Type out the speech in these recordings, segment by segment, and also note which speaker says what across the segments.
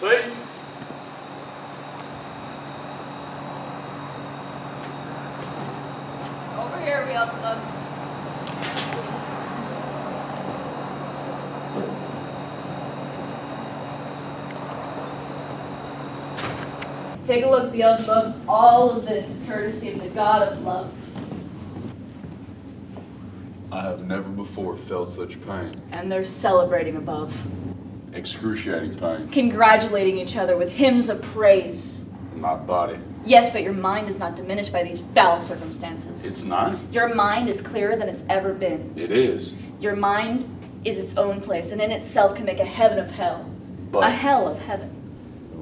Speaker 1: See?
Speaker 2: Over here, Beelzebub. Take a look, Beelzebub. All of this is courtesy of the god of love.
Speaker 1: I have never before felt such pain.
Speaker 2: And they're celebrating above.
Speaker 1: Excruciating pain.
Speaker 2: Congratulating each other with hymns of praise.
Speaker 1: In my body.
Speaker 2: Yes, but your mind is not diminished by these foul circumstances.
Speaker 1: It's not?
Speaker 2: Your mind is clearer than it's ever been.
Speaker 1: It is.
Speaker 2: Your mind is its own place, and in itself can make a heaven of hell. A hell of heaven.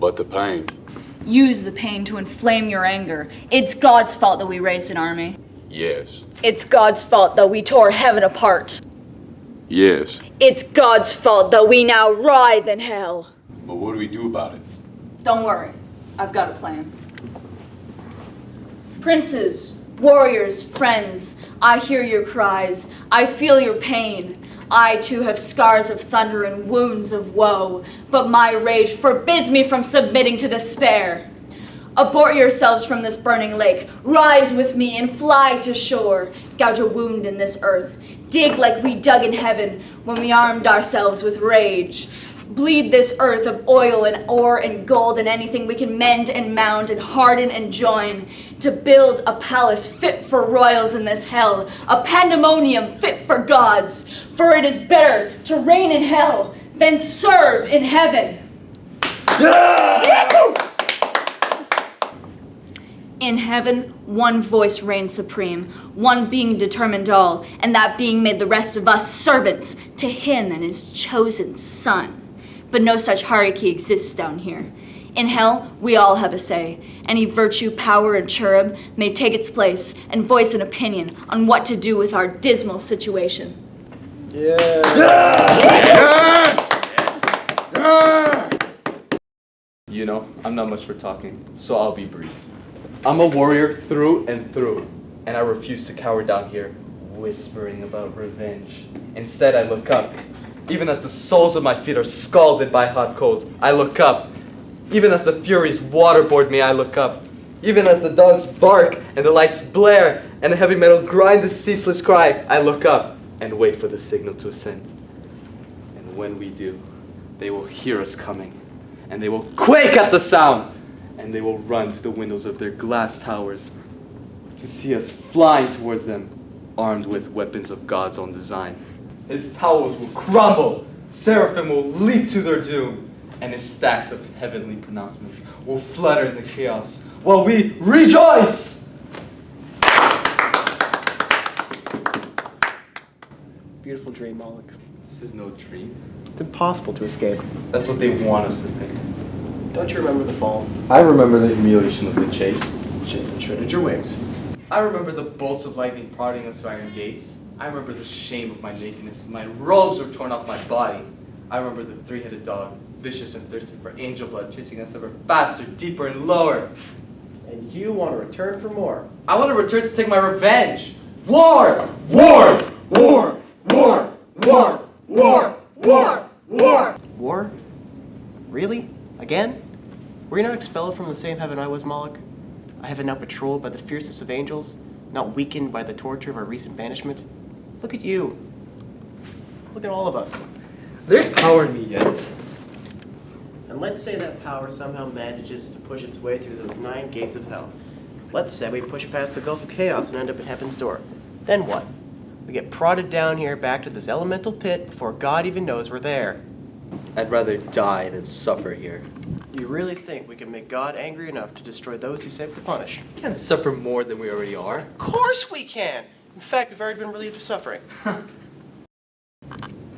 Speaker 1: But the pain.
Speaker 2: Use the pain to inflame your anger. It's God's fault that we raised an army.
Speaker 1: Yes.
Speaker 2: It's God's fault that we tore heaven apart.
Speaker 1: Yes.
Speaker 2: It's God's fault that we now writhe in hell.
Speaker 1: But what do we do about it?
Speaker 2: Don't worry, I've got a plan. Princes, warriors, friends, I hear your cries. I feel your pain. I too have scars of thunder and wounds of woe, but my rage forbids me from submitting to despair. Abort yourselves from this burning lake. Rise with me and fly to shore. Gouge a wound in this earth. Dig like we dug in heaven when we armed ourselves with rage. Bleed this earth of oil and ore and gold and anything we can mend and mound and harden and join to build a palace fit for royals in this hell, a pandemonium fit for gods. For it is better to reign in hell than serve in heaven.
Speaker 1: Yeah!
Speaker 2: In heaven, one voice reigns supreme, one being determined all, and that being made the rest of us servants to him and his chosen son. But no such hierarchy exists down here. In hell, we all have a say. Any virtue, power, and cherub may take its place and voice an opinion on what to do with our dismal situation.
Speaker 3: Yeah.
Speaker 1: Yes! Yes!
Speaker 3: You know, I'm not much for talking, so I'll be brief. I'm a warrior through and through, and I refuse to cower down here, whispering about revenge. Instead, I look up. Even as the soles of my feet are scalded by hot coals, I look up. Even as the furies waterboard me, I look up. Even as the dogs bark and the lights blare and the heavy metal grinds a ceaseless cry, I look up and wait for the signal to ascend. And when we do, they will hear us coming, and they will quake at the sound, and they will run to the windows of their glass towers to see us flying towards them, armed with weapons of God's own design. His towers will crumble, seraphim will leap to their doom, and his stacks of heavenly pronouncements will flutter in the chaos while we rejoice!
Speaker 4: Beautiful dream, Moloch.
Speaker 3: This is no dream.
Speaker 4: It's impossible to escape.
Speaker 3: That's what they want us to think.
Speaker 4: Don't you remember the fall?
Speaker 3: I remember the humiliation of the chase.
Speaker 4: Chase that shredded your wings.
Speaker 3: I remember the bolts of lightning prodding us to iron gates. I remember the shame of my nakedness. My robes were torn off my body. I remember the three-headed dog, vicious and thirsty for angel blood, chasing us ever faster, deeper, and lower.
Speaker 4: And you want to return for more.
Speaker 3: I want to return to take my revenge. War! War! War! War! War! War! War! War!
Speaker 4: War? Really? Again? Were you not expelled from the same heaven I was, Moloch? I have been now patrolled by the fiercest of angels, not weakened by the torture of our recent banishment. Look at you. Look at all of us.
Speaker 3: There's power in me yet.
Speaker 4: And let's say that power somehow manages to push its way through those 9 gates of hell. Let's say we push past the Gulf of Chaos and end up at Heaven's door. Then what? We get prodded down here back to this elemental pit before God even knows we're there.
Speaker 5: I'd rather die than suffer here.
Speaker 4: You really think we can make God angry enough to destroy those he saved to punish?
Speaker 5: We can't suffer more than we already are.
Speaker 4: Of course we can! In fact, we've already been relieved of suffering.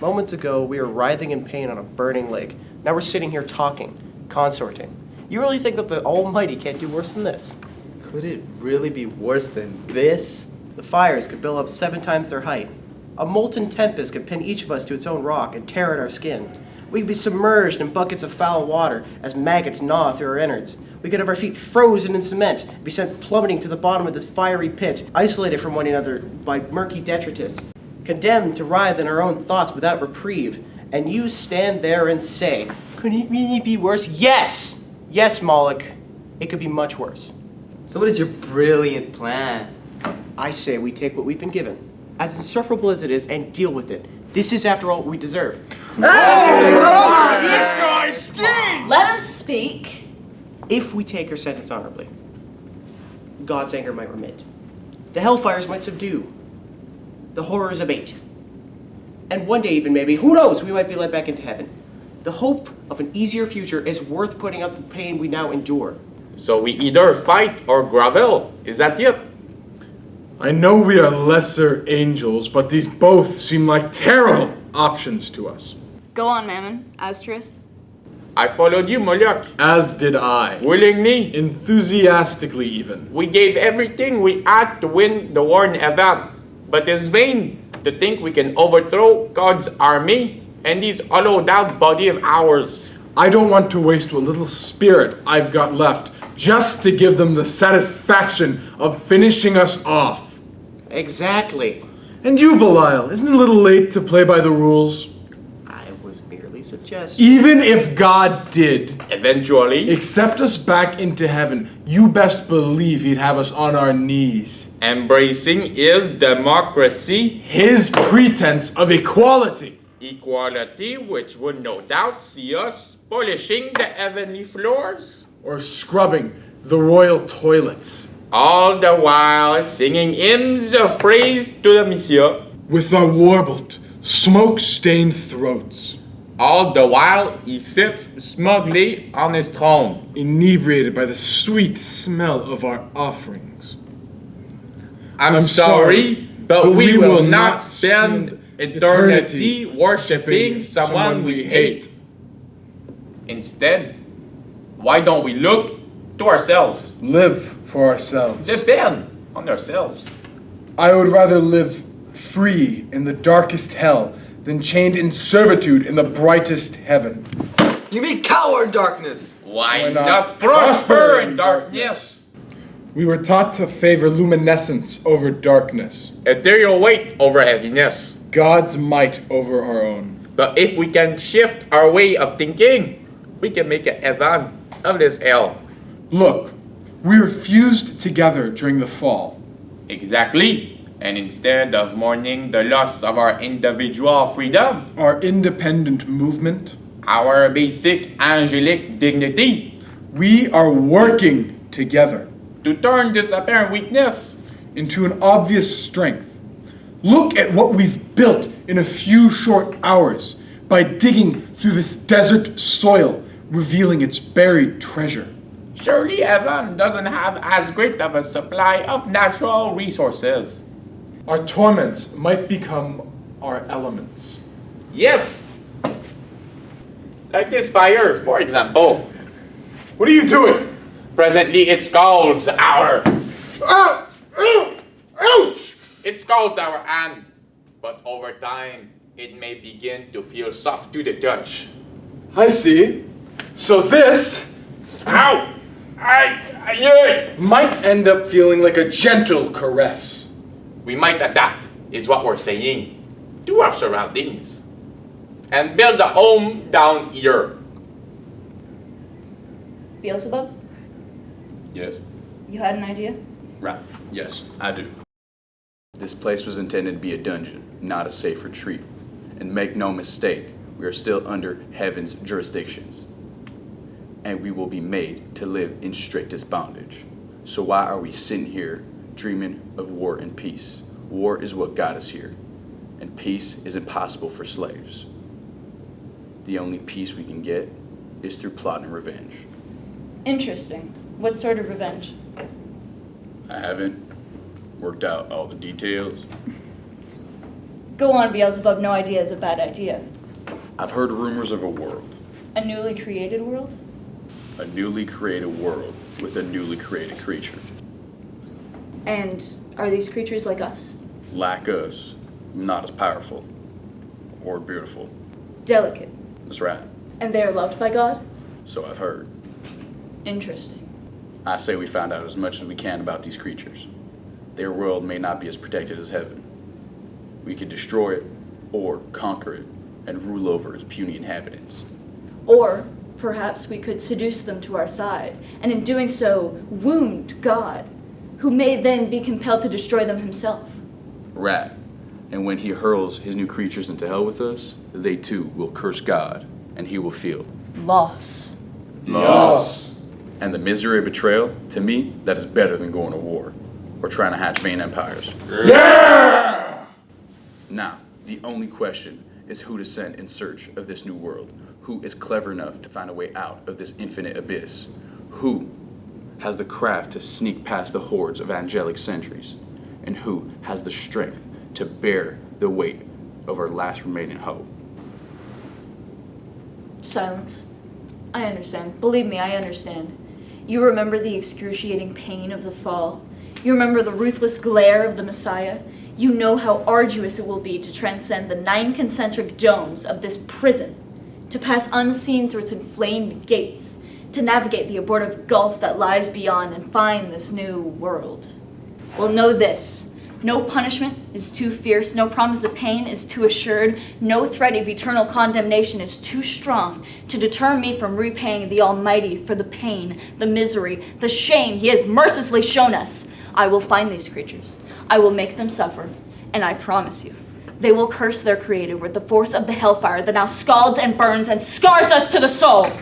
Speaker 4: Moments ago, we were writhing in pain on a burning lake. Now we're sitting here talking, consorting. You really think that the Almighty can't do worse than this?
Speaker 3: Could it really be worse than this?
Speaker 4: The fires could build up 7 times their height. A molten tempest could pin each of us to its own rock and tear at our skin. We could be submerged in buckets of foul water as maggots gnaw through our innards. We could have our feet frozen in cement, be sent plummeting to the bottom of this fiery pit, isolated from one another by murky detritus, condemned to writhe in our own thoughts without reprieve, And you stand there and say, could it really be worse? Yes! Yes, Moloch. It could be much worse.
Speaker 5: So what is your brilliant plan?
Speaker 4: I say we take what we've been given, as insufferable as it is, and deal with it. This is, after all, what we deserve.
Speaker 1: This guy's stinks!
Speaker 2: Let him speak.
Speaker 4: If we take our sentence honorably, God's anger might remit. The hellfires might subdue. The horrors abate. And one day even maybe, who knows, we might be led back into heaven. The hope of an easier future is worth putting up the pain we now endure.
Speaker 6: So we either fight or grovel. Is that it?
Speaker 7: I know we are lesser angels, but these both seem like terrible options to us.
Speaker 2: Go on, Mammon. Astrith.
Speaker 6: I followed you, Moloch.
Speaker 7: As did I.
Speaker 6: Willingly.
Speaker 7: Enthusiastically even.
Speaker 6: We gave everything we had to win the war in Evan. But it's vain to think we can overthrow God's army and these hollowed out body of ours.
Speaker 7: I don't want to waste what little spirit I've got left just to give them the satisfaction of finishing us off.
Speaker 4: Exactly.
Speaker 7: And you, Belial, isn't it a little late to play by the rules?
Speaker 4: I was merely suggesting.
Speaker 7: Even if God did
Speaker 6: Eventually,
Speaker 7: accept us back into heaven, you best believe he'd have us on our knees.
Speaker 6: embracing his democracy,
Speaker 7: His pretense of equality.
Speaker 6: equality, which would no doubt see us polishing the heavenly floors,
Speaker 7: Or scrubbing the royal toilets.
Speaker 6: all the while singing hymns of praise to the Messiah,
Speaker 7: With our warbled, smoke-stained throats.
Speaker 6: all the while he sits smugly on his throne.
Speaker 7: Inebriated by the sweet smell of our offerings.
Speaker 6: I'm sorry, but we will not spend eternity worshiping someone we hate. Instead, why don't we look to ourselves?
Speaker 7: Live for ourselves.
Speaker 6: Depend on ourselves.
Speaker 7: I would rather live free in the darkest hell than chained in servitude in the brightest heaven.
Speaker 5: You mean cower in darkness?
Speaker 6: Why not prosper in darkness?
Speaker 7: We were taught to favor luminescence over darkness,
Speaker 6: Ethereal weight over heaviness.
Speaker 7: God's might over our own.
Speaker 6: But if we can shift our way of thinking, we can make a heaven of this hell.
Speaker 7: Look, we were fused together during the fall.
Speaker 6: Exactly. And instead of mourning the loss of our individual freedom,
Speaker 7: Our independent movement,
Speaker 6: our basic angelic dignity,
Speaker 7: we are working together
Speaker 6: to turn this apparent weakness
Speaker 7: into an obvious strength. Look at what we've built in a few short hours by digging through this desert soil, revealing its buried treasure.
Speaker 6: Surely heaven doesn't have as great of a supply of natural resources.
Speaker 7: Our torments might become our elements.
Speaker 6: Yes. Like this fire, for example.
Speaker 7: What are you doing?
Speaker 6: Presently it scalds our...
Speaker 7: Ouch!
Speaker 6: It scalds our hand. But over time, it may begin to feel soft to the touch.
Speaker 7: I see. So this
Speaker 6: Ow! Ay!
Speaker 7: might end up feeling like a gentle caress.
Speaker 6: We might adapt, is what we're saying, to our surroundings. And build a home down here.
Speaker 2: Beelzebub,
Speaker 1: Yes.
Speaker 2: you had an idea?
Speaker 1: Right. Yes, I do.
Speaker 8: This place was intended to be a dungeon, not a safe retreat. And make no mistake, we are still under heaven's jurisdictions. And we will be made to live in strictest bondage. So why are we sitting here dreaming of war and peace? War is what got us here. And peace is impossible for slaves. The only peace we can get is through plot and revenge.
Speaker 2: Interesting. What sort of revenge?
Speaker 1: I haven't worked out all the details.
Speaker 2: Go on, Beelzebub. No idea is a bad idea.
Speaker 8: I've heard rumors of a world.
Speaker 2: A newly created world?
Speaker 8: A newly created world with a newly created creature.
Speaker 2: And are these creatures like us?
Speaker 8: Like us, not as powerful or beautiful.
Speaker 2: Delicate.
Speaker 8: That's right.
Speaker 2: And they are loved by God?
Speaker 8: So I've heard.
Speaker 2: Interesting.
Speaker 8: I say we find out as much as we can about these creatures. Their world may not be as protected as heaven. We could destroy it or conquer it and rule over its puny inhabitants.
Speaker 2: Or perhaps we could seduce them to our side, and in doing so, wound God, who may then be compelled to destroy them himself.
Speaker 8: Right. And when he hurls his new creatures into hell with us, they too will curse God, and he will feel
Speaker 2: Loss.
Speaker 6: Loss.
Speaker 8: And the misery of betrayal, to me, that is better than going to war or trying to hatch vain empires.
Speaker 6: Yeah!
Speaker 8: Now, the only question is who to send in search of this new world. Who is clever enough to find a way out of this infinite abyss? Who has the craft to sneak past the hordes of angelic sentries? And who has the strength to bear the weight of our last remaining hope?
Speaker 2: Silence. I understand. Believe me, I understand. You remember the excruciating pain of the fall. You remember the ruthless glare of the Messiah. You know how arduous it will be to transcend the 9 concentric domes of this prison, to pass unseen through its inflamed gates, to navigate the abortive gulf that lies beyond and find this new world. Well, know this. No punishment is too fierce, no promise of pain is too assured, no threat of eternal condemnation is too strong to deter me from repaying the Almighty for the pain, the misery, the shame He has mercilessly shown us. I will find these creatures. I will make them suffer, and I promise you, they will curse their Creator with the force of the hellfire that now scalds and burns and scars us to the soul.